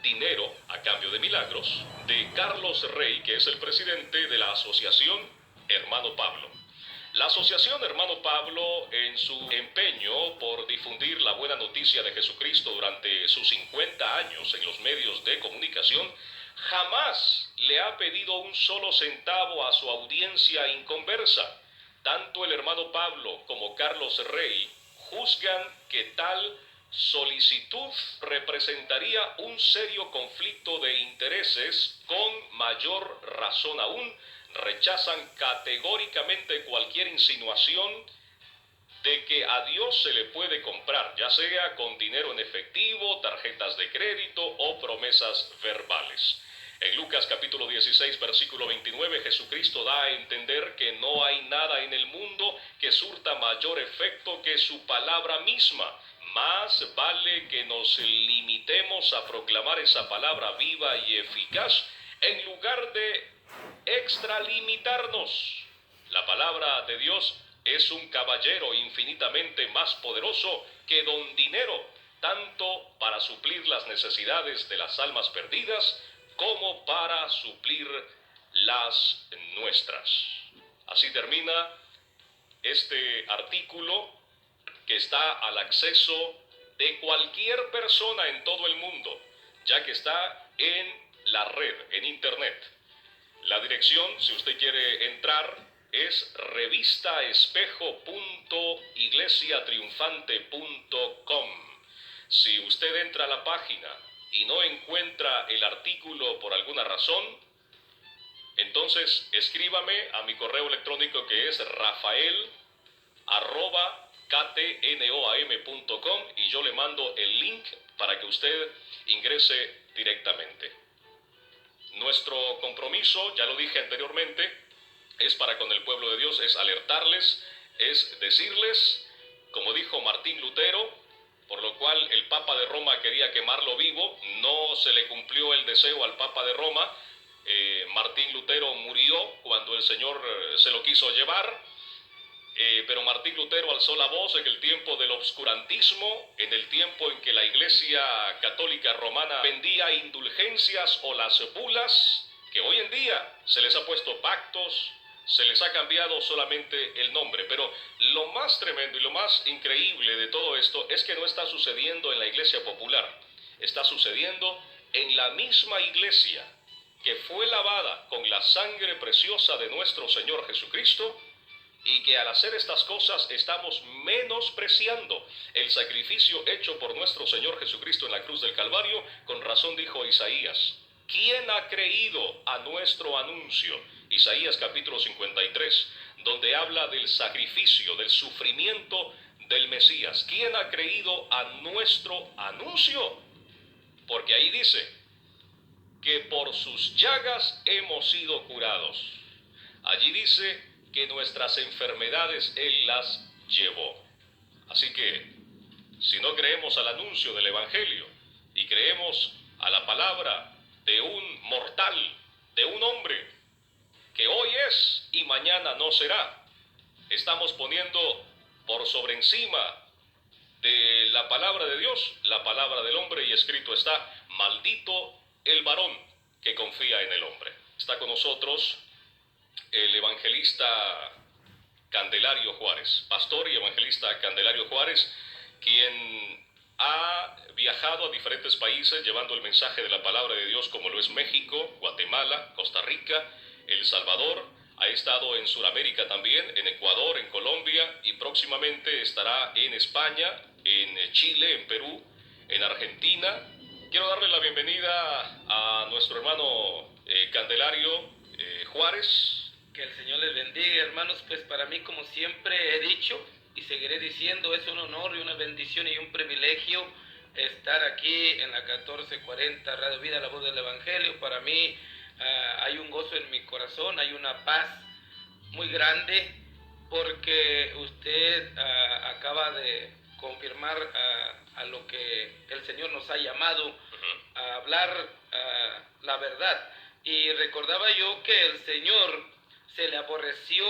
Dinero a cambio de milagros, de Carlos Rey, que es el presidente de la Asociación Hermano Pablo. La Asociación Hermano Pablo, en su empeño por difundir la buena noticia de Jesucristo durante sus 50 años en los medios de comunicación, jamás le ha pedido un solo centavo a su audiencia inconversa. Tanto el hermano Pablo como Carlos Rey juzgan que tal solicitud representaría un serio conflicto de intereses. Con mayor razón aún, rechazan categóricamente cualquier insinuación de que a Dios se le puede comprar, ya sea con dinero en efectivo, tarjetas de crédito o promesas verbales. En Lucas capítulo 16, versículo 29, Jesucristo da a entender que no hay nada en el mundo que surta mayor efecto que su palabra misma. Más vale que nos limitemos a proclamar esa palabra viva y eficaz en lugar de extralimitarnos. La palabra de Dios es un caballero infinitamente más poderoso que don dinero, tanto para suplir las necesidades de las almas perdidas como para suplir las nuestras. Así termina este artículo que está al acceso de cualquier persona en todo el mundo, ya que está en la red, en internet. La dirección, si usted quiere entrar, es revistaespejo.iglesiatriunfante.com. Si usted entra a la página y no encuentra el artículo por alguna razón, entonces escríbame a mi correo electrónico, que es rafael@ktnoam.com, y yo le mando el link para que usted ingrese directamente. Nuestro compromiso, ya lo dije anteriormente, es para con el pueblo de Dios, es alertarles, es decirles, como dijo Martín Lutero, por lo cual el Papa de Roma quería quemarlo vivo. No se le cumplió el deseo al Papa de Roma. Martín Lutero murió cuando el Señor se lo quiso llevar. Pero Martín Lutero alzó la voz en el tiempo del obscurantismo, en el tiempo en que la Iglesia Católica Romana vendía indulgencias o las bulas, que hoy en día se les ha puesto pactos, se les ha cambiado solamente el nombre. Pero lo más tremendo y lo más increíble de todo esto es que no está sucediendo en la Iglesia popular, está sucediendo en la misma Iglesia que fue lavada con la sangre preciosa de nuestro Señor Jesucristo, y que al hacer estas cosas estamos menospreciando el sacrificio hecho por nuestro Señor Jesucristo en la cruz del Calvario. Con razón dijo Isaías: ¿quién ha creído a nuestro anuncio? Isaías capítulo 53, donde habla del sacrificio, del sufrimiento del Mesías. ¿Quién ha creído a nuestro anuncio? Porque ahí dice que por sus llagas hemos sido curados. Allí dice que nuestras enfermedades Él las llevó. Así que, si no creemos al anuncio del Evangelio y creemos a la palabra de un mortal, de un hombre que hoy es y mañana no será, estamos poniendo por sobre encima de la palabra de Dios la palabra del hombre, y escrito está: maldito el varón que confía en el hombre. Está con nosotros el evangelista Candelario Juárez, pastor y evangelista Candelario Juárez, quien ha viajado a diferentes países llevando el mensaje de la palabra de Dios, como lo es México, Guatemala, Costa Rica, El Salvador. Ha estado en Sudamérica también, en Ecuador, en Colombia, y próximamente estará en España, en Chile, en Perú, en Argentina. Quiero darle la bienvenida a nuestro hermano Candelario Juárez. Que el Señor les bendiga, hermanos. Pues para mí, como siempre he dicho y seguiré diciendo, es un honor y una bendición y un privilegio estar aquí en la 1440 Radio Vida, la voz del Evangelio. Para mí hay un gozo en mi corazón, hay una paz muy grande, porque usted acaba de confirmar a lo que el Señor nos ha llamado a hablar la verdad. Y recordaba yo que el Señor se le aborreció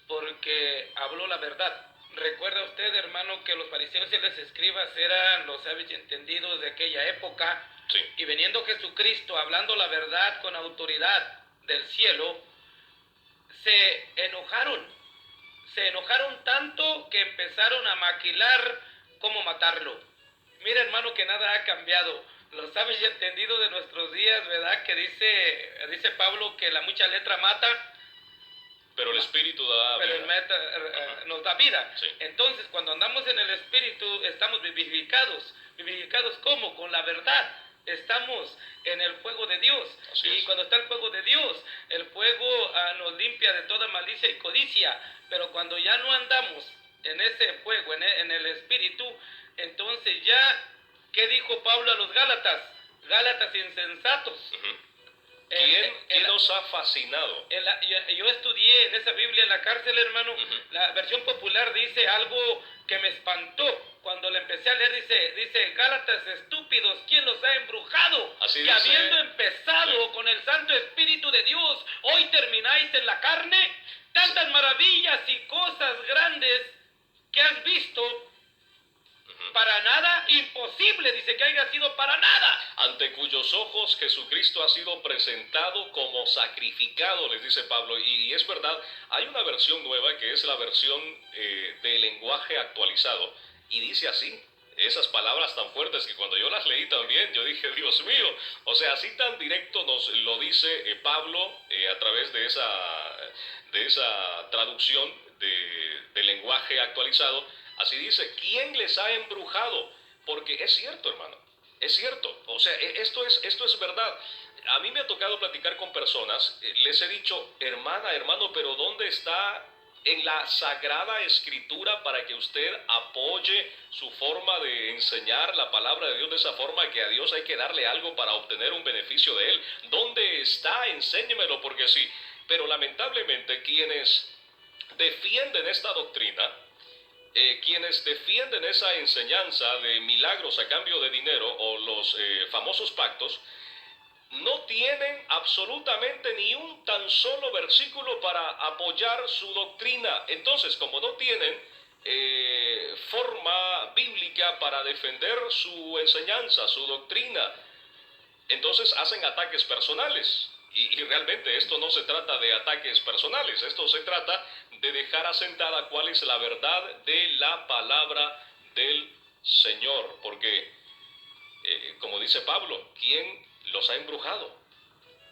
porque habló la verdad. Recuerda usted, hermano, que los fariseos y los escribas eran los sabios y entendidos de aquella época. Sí. Y veniendo Jesucristo, hablando la verdad con autoridad del cielo, se enojaron. Se enojaron tanto que empezaron a maquilar cómo matarlo. Mira, hermano, que nada ha cambiado. Los sabios y entendidos de nuestros días, ¿verdad? Que dice Pablo que la mucha letra mata, Pero el Espíritu da pero vida. nos da vida. Sí. Entonces, cuando andamos en el Espíritu, estamos vivificados. ¿Vivificados cómo? Con la verdad. Estamos en el fuego de Dios. Así Y es. cuando está el fuego de Dios, el fuego nos limpia de toda malicia y codicia. Pero cuando ya no andamos en ese fuego, en el Espíritu, entonces ya, ¿qué dijo Pablo a los Gálatas? Gálatas insensatos. ¿Quién nos ha fascinado? Yo estudié en esa Biblia en la cárcel, hermano. La versión popular dice algo que me espantó. Cuando le empecé a leer, dice, Gálatas estúpidos, ¿quién los ha embrujado? Así que dice. habiendo empezado con el Santo Espíritu de Dios, hoy termináis en la carne. Tantas maravillas y cosas grandes que has visto, para nada, imposible, dice que haya sido para nada. Ante cuyos ojos Jesucristo ha sido presentado como sacrificado, les dice Pablo. Y es verdad, hay una versión nueva que es la versión de lenguaje actualizado. Y dice así, esas palabras tan fuertes que cuando yo las leí también, yo dije, Dios mío, o sea, así tan directo nos lo dice Pablo a través de esa traducción de lenguaje actualizado. Así dice, ¿quién les ha embrujado? Porque es cierto, hermano, es cierto. O sea, esto es verdad. A mí me ha tocado platicar con personas, les he dicho, hermana, hermano, pero ¿dónde está en la Sagrada Escritura para que usted apoye su forma de enseñar la palabra de Dios de esa forma, que a Dios hay que darle algo para obtener un beneficio de Él? ¿Dónde está? Enséñemelo, porque sí. Pero lamentablemente quienes defienden esta doctrina, quienes defienden esa enseñanza de milagros a cambio de dinero o los famosos pactos, no tienen absolutamente ni un tan solo versículo para apoyar su doctrina. Entonces, como no tienen forma bíblica para defender su enseñanza, su doctrina, entonces hacen ataques personales. Y realmente esto no se trata de ataques personales, esto se trata de dejar asentada cuál es la verdad de la palabra del Señor. Porque, como dice Pablo, ¿quién los ha embrujado?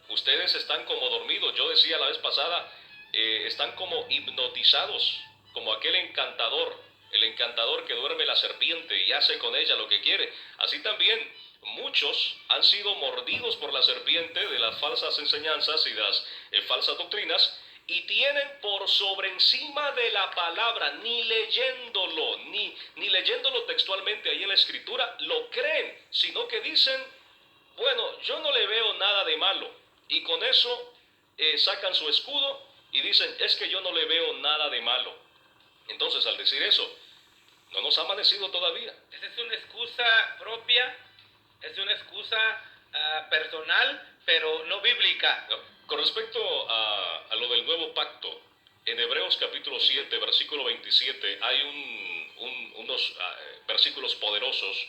Ustedes están como dormidos. Yo decía la vez pasada, están como hipnotizados, como aquel encantador, el encantador que duerme la serpiente y hace con ella lo que quiere. Así también muchos han sido mordidos por la serpiente de las falsas enseñanzas y de las falsas doctrinas, y tienen por sobre encima de la palabra, ni leyéndolo, ni leyéndolo textualmente ahí en la Escritura, lo creen, sino que dicen, bueno, yo no le veo nada de malo, y con eso sacan su escudo y dicen, es que yo no le veo nada de malo. Entonces, al decir eso, no nos ha amanecido todavía. Esa es una excusa propia, es una excusa personal, pero no bíblica. No. Con respecto a lo del nuevo pacto, en Hebreos capítulo 7, versículo 27, hay unos versículos poderosos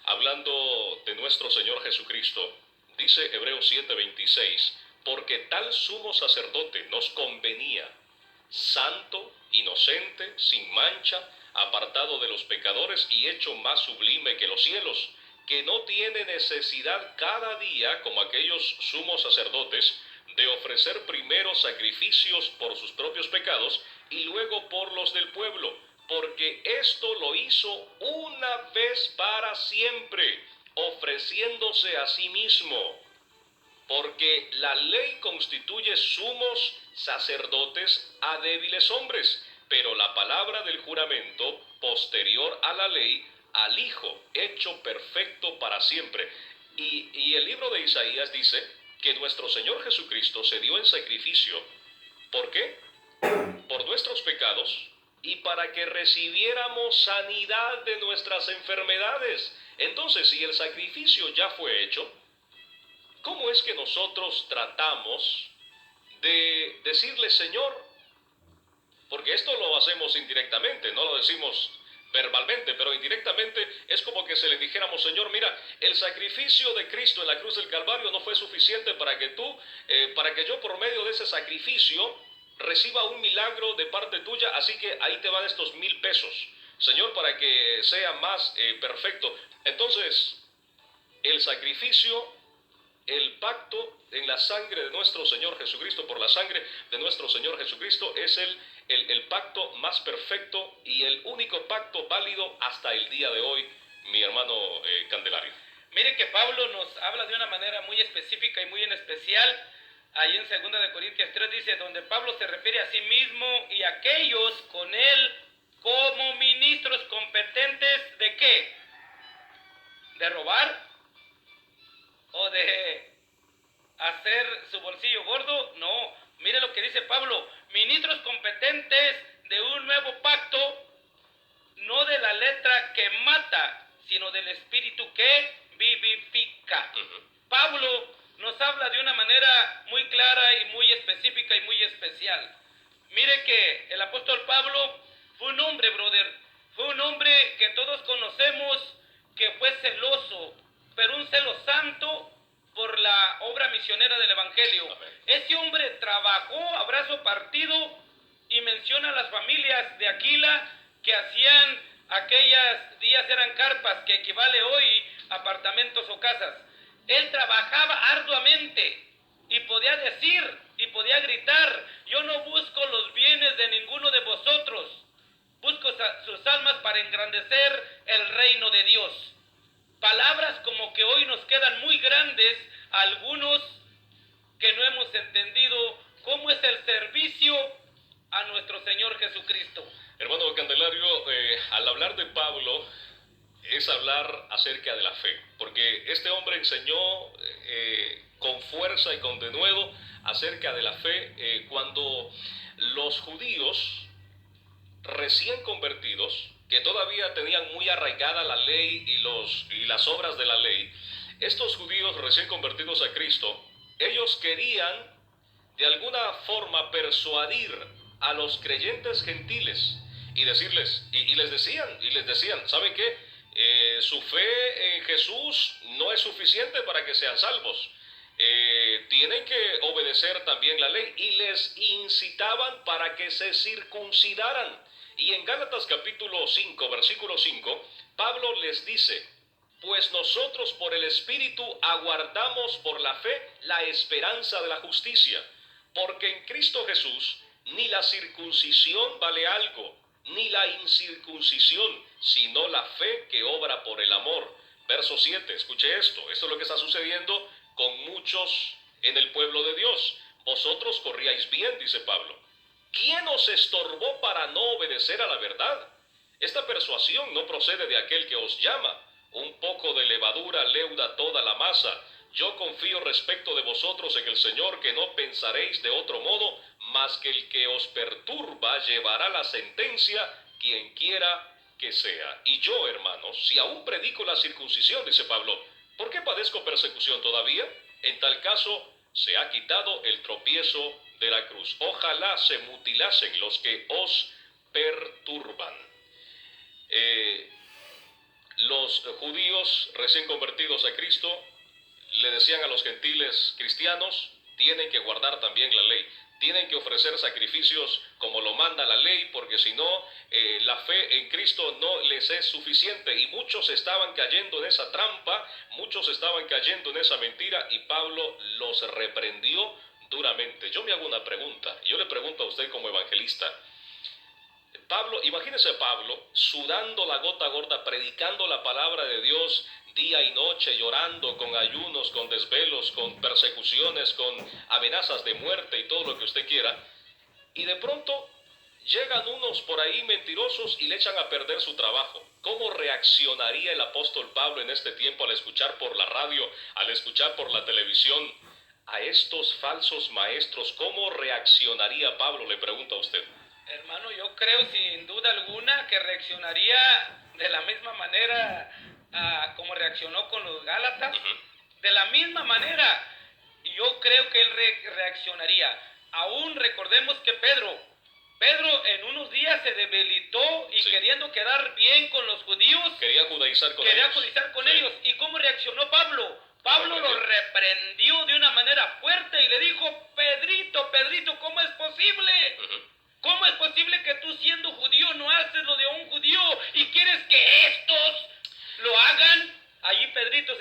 hablando de nuestro Señor Jesucristo. Dice Hebreos 7, 26, porque tal sumo sacerdote nos convenía, santo, inocente, sin mancha, apartado de los pecadores y hecho más sublime que los cielos, que no tiene necesidad cada día, como aquellos sumos sacerdotes, de ofrecer primero sacrificios por sus propios pecados y luego por los del pueblo, porque esto lo hizo una vez para siempre, ofreciéndose a sí mismo. Porque la ley constituye sumos sacerdotes a débiles hombres, pero la palabra del juramento, posterior a la ley, al Hijo, hecho perfecto para siempre. Y el libro de Isaías dice que nuestro Señor Jesucristo se dio en sacrificio. ¿Por qué? Por nuestros pecados y para que recibiéramos sanidad de nuestras enfermedades. Entonces, si el sacrificio ya fue hecho, ¿cómo es que nosotros tratamos de decirle, Señor, Porque esto lo hacemos indirectamente, no lo decimos verbalmente, pero indirectamente es como que se le dijéramos, Señor, mira, el sacrificio de Cristo en la cruz del Calvario no fue suficiente para que tú, para que yo por medio de ese sacrificio reciba un milagro de parte tuya, así que ahí te van estos 1,000 pesos, Señor, para que sea más perfecto. Entonces, el sacrificio, el pacto en la sangre de nuestro Señor Jesucristo, por la sangre de nuestro Señor Jesucristo, es el pacto más perfecto y el único pacto válido hasta el día de hoy, mi hermano Candelario. Mire que Pablo nos habla de una manera muy específica y muy en especial. Ahí en 2 de Corintios 3 dice, donde Pablo se refiere a sí mismo y a aquellos con él como ministros competentes ¿de qué? ¿De robar? ¿O de hacer su bolsillo gordo? No, mire lo que dice Pablo, ministros competentes de un nuevo pacto, no de la letra que mata, sino del espíritu que vivifica. Pablo nos habla de una manera muy clara y muy específica y muy especial. Mire que el apóstol Pablo fue un hombre, brother, fue un hombre que todos conocemos que fue celoso, pero un celo santo por la obra misionera del Evangelio. Amén. Ese hombre trabajó a brazo partido y menciona a las familias de Aquila que hacían aquellas días eran carpas, que equivale hoy a apartamentos o casas. Él trabajaba arduamente y podía decir y podía gritar, yo no busco los bienes de ninguno de vosotros, busco sus almas para engrandecer el reino de Dios. Palabras como que hoy nos quedan muy grandes a algunos que no hemos entendido cómo es el servicio a nuestro Señor Jesucristo. Hermano Candelario, al hablar de Pablo es hablar acerca de la fe, porque este hombre enseñó con fuerza y con denuedo acerca de la fe cuando los judíos recién convertidos, que todavía tenían muy arraigada la ley y las obras de la ley, estos judíos recién convertidos a Cristo, ellos querían de alguna forma persuadir a los creyentes gentiles y decirles, y les decían, ¿saben qué? Su fe en Jesús no es suficiente para que sean salvos. Tienen que obedecer también la ley y les incitaban para que se circuncidaran. Y en Gálatas capítulo 5, versículo 5, Pablo les dice, pues nosotros por el Espíritu aguardamos por la fe la esperanza de la justicia, porque en Cristo Jesús ni la circuncisión vale algo, ni la incircuncisión, sino la fe que obra por el amor. Verso 7, escuche esto es lo que está sucediendo con muchos en el pueblo de Dios. Vosotros corríais bien, dice Pablo. ¿Quién os estorbó para no obedecer a la verdad? Esta persuasión no procede de aquel que os llama. Un poco de levadura leuda toda la masa. Yo confío respecto de vosotros en el Señor, que no pensaréis de otro modo, mas que el que os perturba llevará la sentencia, quien quiera que sea. Y yo, hermanos, si aún predico la circuncisión, dice Pablo, ¿por qué padezco persecución todavía? En tal caso, se ha quitado el tropiezo de la cruz. Ojalá se mutilasen los que os perturban. Los judíos recién convertidos a Cristo le decían a los gentiles cristianos, tienen que guardar también la ley, tienen que ofrecer sacrificios como lo manda la ley, porque si no, la fe en Cristo no les es suficiente. Y muchos estaban cayendo en esa trampa, muchos estaban cayendo en esa mentira, y Pablo los reprendió duramente. Yo me hago una pregunta, yo le pregunto a usted como evangelista, Pablo, imagínese a Pablo sudando la gota gorda, predicando la palabra de Dios día y noche, llorando, con ayunos, con desvelos, con persecuciones, con amenazas de muerte y todo lo que usted quiera. Y de pronto llegan unos por ahí mentirosos y le echan a perder su trabajo. ¿Cómo reaccionaría el apóstol Pablo en este tiempo al escuchar por la radio, al escuchar por la televisión a estos falsos maestros? ¿Cómo reaccionaría Pablo? Le pregunto a usted. Hermano, yo creo sin duda alguna que reaccionaría de la misma manera como reaccionó con los Gálatas. De la misma manera, yo creo que él reaccionaría. Aún recordemos que Pedro, Pedro en unos días se debilitó y Sí. queriendo quedar bien con los judíos, Quería judaizar con quería ellos. codiciar con Sí. ellos. ¿Y cómo reaccionó Pablo? Pablo lo reprendió de una manera fuerte y le dijo: Pedrito, Pedrito, ¿cómo es posible? Ujú. ¿Cómo es posible que tú, siendo judío, no haces lo de un judío y quieres que estos lo hagan? Allí Pedrito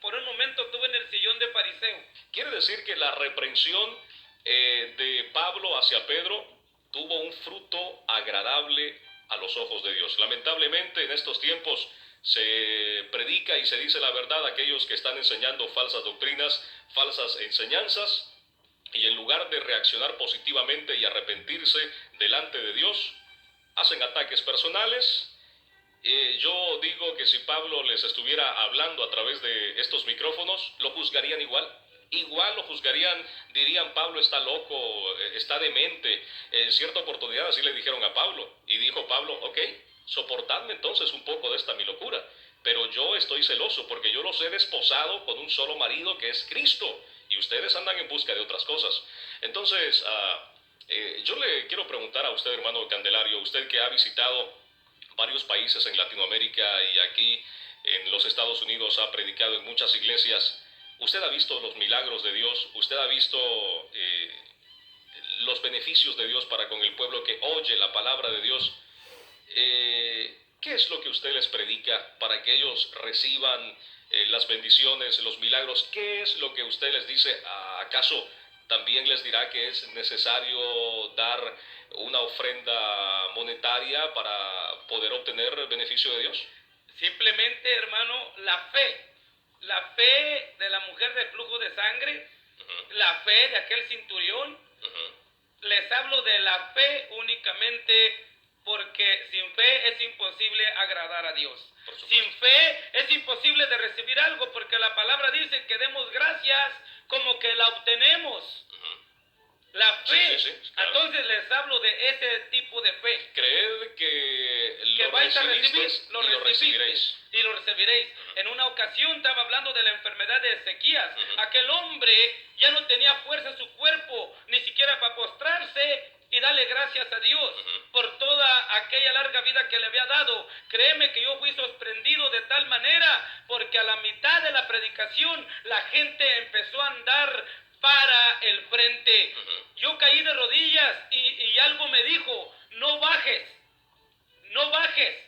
por un momento estuvo en el sillón de fariseo. Quiere decir que la reprensión de Pablo hacia Pedro tuvo un fruto agradable a los ojos de Dios. Lamentablemente en estos tiempos se predica y se dice la verdad a aquellos que están enseñando falsas doctrinas, falsas enseñanzas, y en lugar de reaccionar positivamente y arrepentirse delante de Dios, hacen ataques personales. Yo digo que si Pablo les estuviera hablando a través de estos micrófonos, lo juzgarían igual. Igual lo juzgarían, dirían: Pablo está loco, está demente. En cierta oportunidad así le dijeron a Pablo. Y dijo Pablo: ok, soportadme entonces un poco de esta mi locura. Pero yo estoy celoso porque yo los he desposado con un solo marido, que es Cristo. Y ustedes andan en busca de otras cosas. Entonces, yo le quiero preguntar a usted, hermano Candelario, usted que ha visitado varios países en Latinoamérica y aquí en los Estados Unidos ha predicado en muchas iglesias. Usted ha visto los milagros de Dios, usted ha visto los beneficios de Dios para con el pueblo que oye la palabra de Dios. ¿Qué es lo que usted les predica para que ellos reciban las bendiciones, los milagros? ¿Qué es lo que usted les dice? ¿Acaso también les dirá que es necesario dar una ofrenda monetaria para poder obtener beneficio de Dios? Simplemente, hermano, la fe de la mujer del flujo de sangre, la fe de aquel centurión. Les hablo de la fe únicamente, porque sin fe es imposible agradar a Dios. Sin fe es imposible de recibir algo, porque la palabra dice que demos gracias como que la obtenemos. La fe. Sí, claro. Entonces les hablo de ese tipo de fe. Creed que lo vais a recibir, y lo recibiréis. Y lo recibiréis. En una ocasión estaba hablando de la enfermedad de Ezequías. Aquel hombre ya no tenía fuerza en su cuerpo, ni siquiera para postrarse y darle gracias a Dios por toda aquella larga vida que le había dado. Créeme que yo fui sorprendido de tal manera, porque a la mitad de la predicación la gente empezó a andar para el frente. Yo caí de rodillas y algo me dijo: no bajes, no bajes,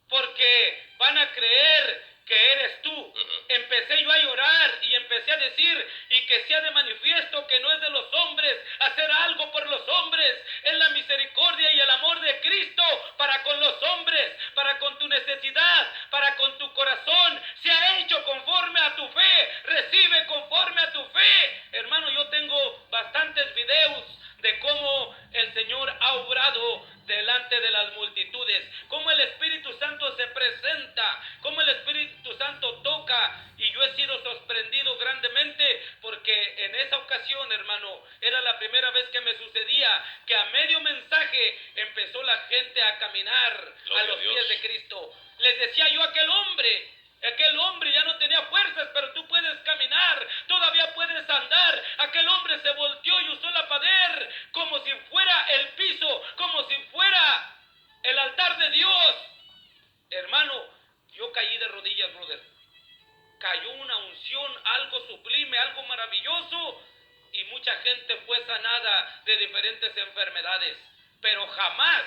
porque van a creer que eres tú. Empecé yo a llorar y empecé a decir: y que sea de manifiesto que no es de los hombres hacer algo por los hombres, es la misericordia y el amor de Cristo para con los hombres, para con tu necesidad, para con tu corazón. Se ha hecho conforme a tu fe, recibe conforme a tu fe. Hermano, yo tengo bastantes videos de cómo el Señor ha obrado delante de las multitudes, cómo el Espíritu Santo se presenta, cómo el Espíritu Santo toca, y yo he sido sorprendido grandemente, porque en esa ocasión, hermano, era la primera vez que me sucedía que a medio mensaje empezó la gente a caminar a los pies de Cristo. Les decía yo: aquel hombre ya no tenía fuerzas, pero tú puedes caminar, todavía puedes andar. Aquel hombre se volteó y usó la pader como si fuera el piso, como si fuera el altar de Dios. Hermano, yo caí de rodillas, brother. Cayó una unción, algo sublime, algo maravilloso, y mucha gente fue sanada de diferentes enfermedades. Pero jamás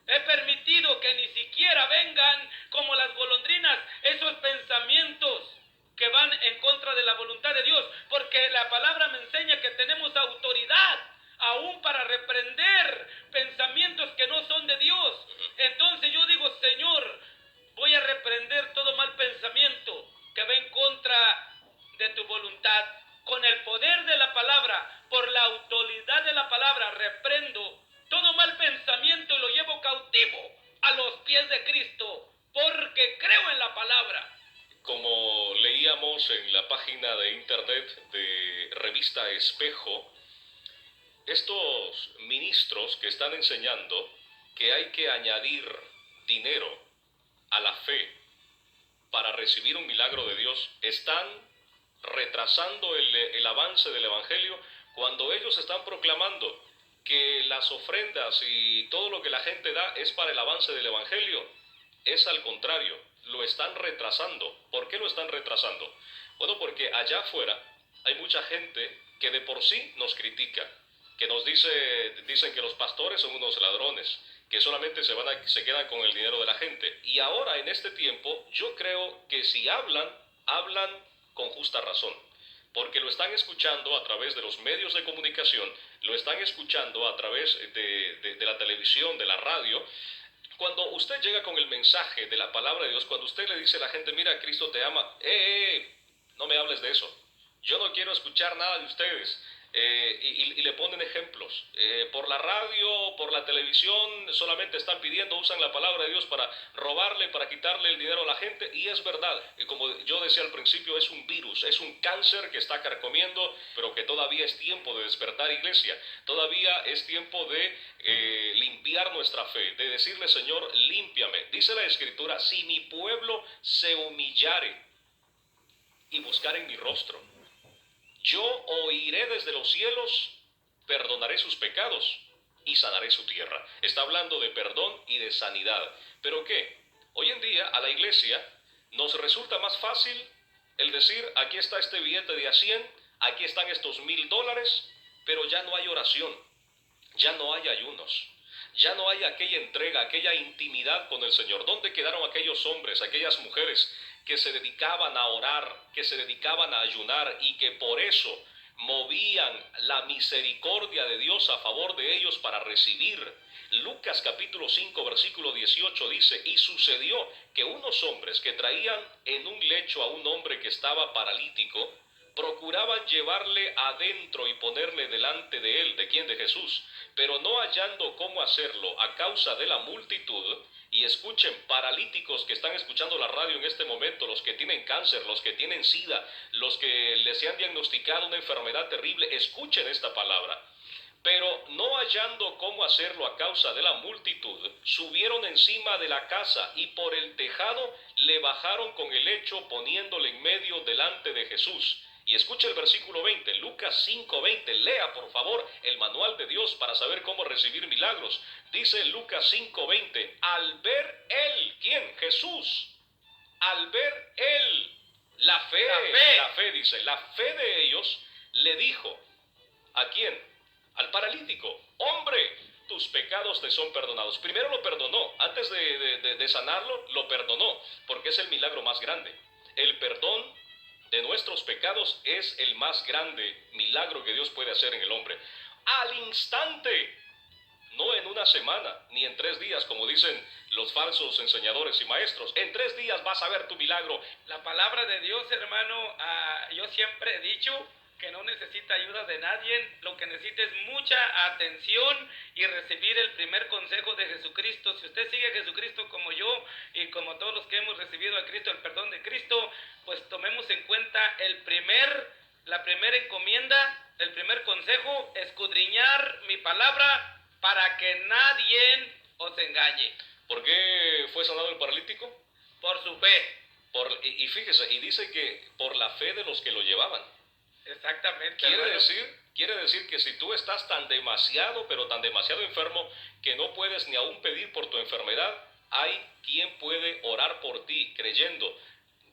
he permitido que ni siquiera vengan como las golondrinas esos pensamientos que van en contra de la voluntad de Dios, porque la palabra me enseña que tenemos autoridad aún para reprender pensamientos que no son de Dios. Entonces yo digo: Señor, voy a reprender todo mal pensamiento que va en contra de tu voluntad. Con el poder de la palabra, por la autoridad de la palabra, reprendo todo mal pensamiento y lo llevo cautivo a los pies de Cristo, porque creo en la palabra. Como leíamos en la página de internet de Revista Espejo, estos ministros que están enseñando que hay que añadir dinero a la fe para recibir un milagro de Dios, están retrasando el avance del Evangelio, cuando ellos están proclamando que las ofrendas y todo lo que la gente da es para el avance del Evangelio. Es al contrario, lo están retrasando. ¿Por qué lo están retrasando? Bueno, porque allá afuera hay mucha gente que de por sí nos critica, que dicen que los pastores son unos ladrones, que solamente se quedan con el dinero de la gente. Y ahora, en este tiempo, yo creo que si hablan con justa razón, porque lo están escuchando a través de los medios de comunicación, lo están escuchando a través de la televisión, de la radio. Cuando usted llega con el mensaje de la palabra de Dios, cuando usted le dice a la gente, mira, Cristo te ama, no me hables de eso, yo no quiero escuchar nada de ustedes. Y le ponen ejemplos. Por la radio, por la televisión, solamente están pidiendo, usan la palabra de Dios para robarle, para quitarle el dinero a la gente. Y es verdad, y como yo decía al principio, es un virus, es un cáncer que está carcomiendo, pero que todavía es tiempo de despertar, iglesia. Todavía es tiempo de limpiar nuestra fe, de decirle, Señor, límpiame. Dice la Escritura, si mi pueblo se humillare y buscar en mi rostro, yo oiré desde los cielos, perdonaré sus pecados y sanaré su tierra. Está hablando de perdón y de sanidad. ¿Pero qué? Hoy en día a la iglesia nos resulta más fácil el decir, aquí está este billete de a 100, aquí están estos $1000, pero ya no hay oración, ya no hay ayunos. Ya no hay aquella entrega, aquella intimidad con el Señor. ¿Dónde quedaron aquellos hombres, aquellas mujeres que se dedicaban a orar, que se dedicaban a ayunar y que por eso movían la misericordia de Dios a favor de ellos para recibir? Lucas capítulo 5 versículo 18 dice, y sucedió que unos hombres que traían en un lecho a un hombre que estaba paralítico, procuraban llevarle adentro y ponerle delante de él. ¿De quién? De Jesús. Pero no hallando cómo hacerlo a causa de la multitud. Y escuchen, paralíticos que están escuchando la radio en este momento, los que tienen cáncer, los que tienen SIDA, los que les han diagnosticado una enfermedad terrible, escuchen esta palabra. Pero no hallando cómo hacerlo a causa de la multitud, subieron encima de la casa y por el tejado le bajaron con el lecho, poniéndole en medio delante de Jesús. Y escucha el versículo 20, Lucas 5:20, lea por favor el manual de Dios para saber cómo recibir milagros. Dice Lucas 5:20, al ver él, ¿quién? Jesús. Al ver él, la fe dice, la fe de ellos le dijo, ¿a quién? Al paralítico, hombre, tus pecados te son perdonados. Primero lo perdonó, antes de sanarlo, lo perdonó, porque es el milagro más grande. El perdón de nuestros pecados es el más grande milagro que Dios puede hacer en el hombre. Al instante, no en una semana, ni en 3 días, como dicen los falsos enseñadores y maestros. En 3 días vas a ver tu milagro. La palabra de Dios, hermano, yo siempre he dicho que no necesita ayuda de nadie, lo que necesita es mucha atención y recibir el primer consejo de Jesucristo. Si usted sigue a Jesucristo como yo y como todos los que hemos recibido a Cristo, el perdón de Cristo, pues tomemos en cuenta la primera encomienda, el primer consejo, escudriñar mi palabra para que nadie os engañe. ¿Por qué fue sanado el paralítico? Por su fe. Y fíjese, y dice que por la fe de los que lo llevaban. Exactamente. Quiere decir que si tú estás tan demasiado, pero tan demasiado enfermo, que no puedes ni aún pedir por tu enfermedad, hay quien puede orar por ti, creyendo,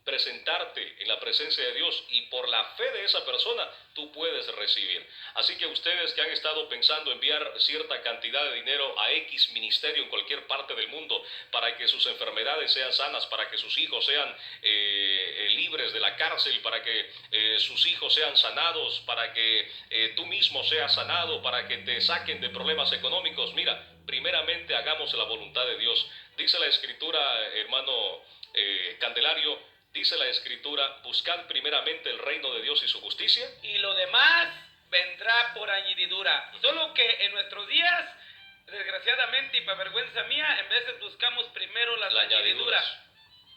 presentarte en la presencia de Dios, y por la fe de esa persona tú puedes recibir. Así que ustedes que han estado pensando enviar cierta cantidad de dinero a X ministerio en cualquier parte del mundo para que sus enfermedades sean sanas, para que sus hijos sean libres de la cárcel, para que sus hijos sean sanados, para que tú mismo seas sanado, para que te saquen de problemas económicos, mira, primeramente hagamos la voluntad de Dios. Dice la Escritura, hermano Candelario, dice la Escritura, buscad primeramente el reino de Dios y su justicia, y lo demás vendrá por añadidura. Solo que en nuestros días, desgraciadamente y para vergüenza mía, en veces buscamos primero las añadiduras.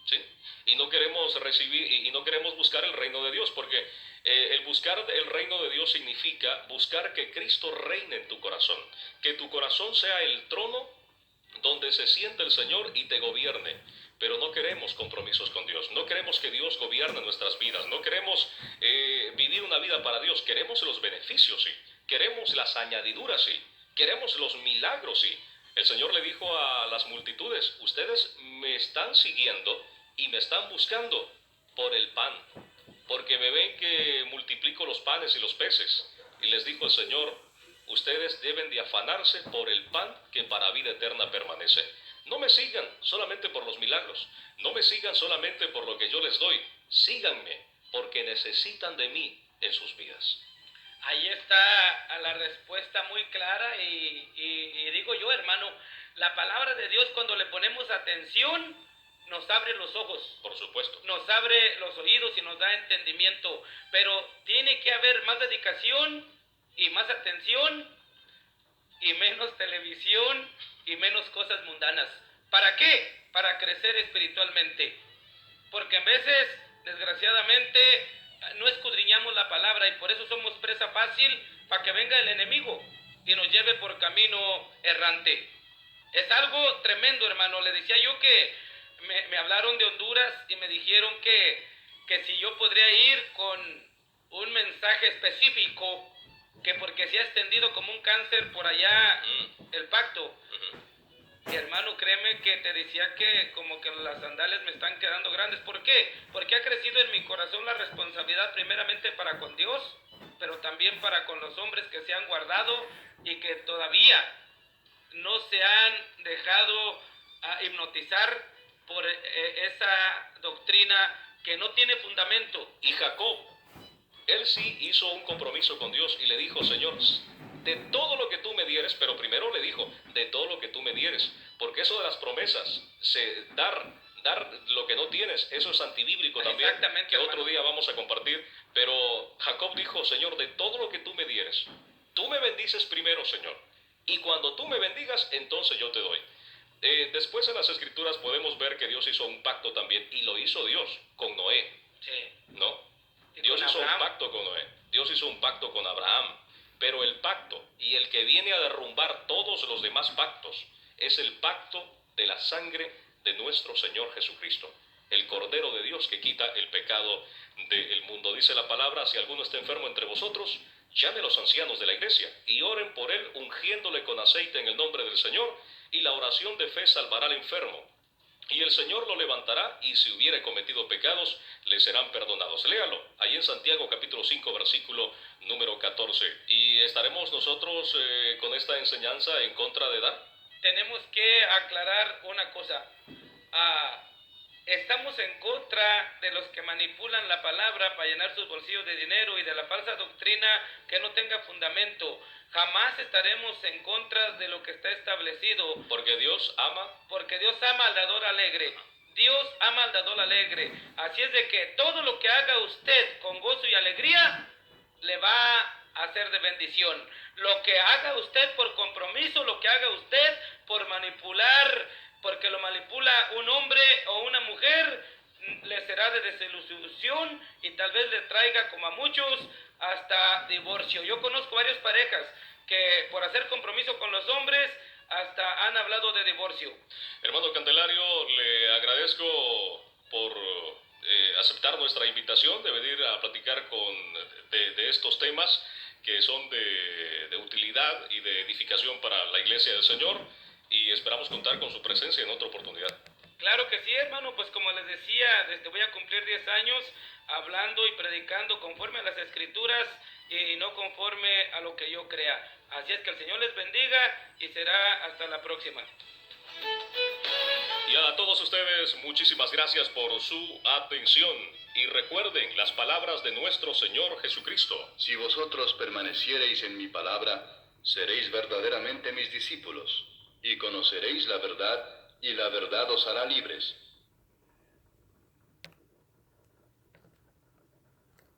¿Sí? Y no queremos recibir y no queremos buscar el reino de Dios, porque el buscar el reino de Dios significa buscar que Cristo reine en tu corazón, que tu corazón sea el trono donde se siente el Señor y te gobierne. Pero no queremos compromisos con Dios, no queremos que Dios gobierne nuestras vidas, no queremos vivir una vida para Dios, queremos los beneficios, sí, queremos las añadiduras, sí, Queremos los milagros, sí. El Señor le dijo a las multitudes, ustedes me están siguiendo y me están buscando por el pan, porque me ven que multiplico los panes y los peces. Y les dijo el Señor, ustedes deben de afanarse por el pan que para vida eterna permanece. No me sigan solamente por los milagros, no me sigan solamente por lo que yo les doy, síganme porque necesitan de mí en sus vidas. Ahí está la respuesta muy clara y digo yo, hermano, la palabra de Dios cuando le ponemos atención nos abre los ojos. Por supuesto. Nos abre los oídos y nos da entendimiento, pero tiene que haber más dedicación y más atención y menos televisión y menos cosas mundanas. ¿Para qué? Para crecer espiritualmente. Porque en veces, desgraciadamente, no escudriñamos la palabra y por eso somos presa fácil para que venga el enemigo y nos lleve por camino errante. Es algo tremendo, hermano. Le decía yo que me hablaron de Honduras y me dijeron que si yo podría ir con un mensaje específico, que porque se ha extendido como un cáncer por allá el pacto. Y hermano, créeme que te decía que como que las sandalias me están quedando grandes. ¿Por qué? Porque ha crecido en mi corazón la responsabilidad primeramente para con Dios, pero también para con los hombres que se han guardado y que todavía no se han dejado hipnotizar por esa doctrina que no tiene fundamento. Y Jacob, él sí hizo un compromiso con Dios y le dijo, Señor, de todo lo que tú me dieres, pero primero le dijo, de todo lo que tú me dieres, porque eso de las promesas, dar lo que no tienes, eso es antibíblico también, Exactamente, que hermano. otro día vamos a compartir, pero Jacob dijo, Señor, de todo lo que tú me dieres, tú me bendices primero, Señor, y cuando tú me bendigas, entonces yo te doy. Después en las Escrituras podemos ver que Dios hizo un pacto también, y lo hizo Dios con Noé, Sí. ¿no? Y Dios con hizo un Abraham. pacto con Noé, Dios hizo un pacto con Abraham, pero el pacto y el que viene a derrumbar todos los demás pactos es el pacto de la sangre de nuestro Señor Jesucristo, el Cordero de Dios que quita el pecado del mundo. Dice la palabra, si alguno está enfermo entre vosotros, llame a los ancianos de la iglesia y oren por él ungiéndole con aceite en el nombre del Señor, y la oración de fe salvará al enfermo. Y el Señor lo levantará, y si hubiere cometido pecados, le serán perdonados. Léalo, ahí en Santiago capítulo 5, versículo número 14. ¿Y estaremos nosotros con esta enseñanza en contra de dar? Tenemos que aclarar una cosa. Estamos en contra de los que manipulan la palabra para llenar sus bolsillos de dinero y de la falsa doctrina que no tenga fundamento. Jamás estaremos en contra de lo que está establecido. Porque Dios ama. Porque Dios ama al dador alegre. Dios ama al dador alegre. Así es de que todo lo que haga usted con gozo y alegría le va a hacer de bendición. Lo que haga usted por compromiso, lo que haga usted por manipular, porque lo manipula un hombre o una mujer, le será de desilusión y tal vez le traiga, como a muchos, hasta divorcio. Yo conozco varias parejas que por hacer compromiso con los hombres hasta han hablado de divorcio. Hermano Candelario, le agradezco por aceptar nuestra invitación de venir a platicar de estos temas que son de utilidad y de edificación para la iglesia del Señor, y esperamos contar con su presencia en otra oportunidad. Claro que sí, hermano, pues como les decía, voy a cumplir 10 años hablando y predicando conforme a las Escrituras y no conforme a lo que yo crea. Así es que el Señor les bendiga y será hasta la próxima. Y a todos ustedes, muchísimas gracias por su atención. Y recuerden las palabras de nuestro Señor Jesucristo. Si vosotros permaneciereis en mi palabra, seréis verdaderamente mis discípulos, y conoceréis la verdad, y la verdad os hará libres.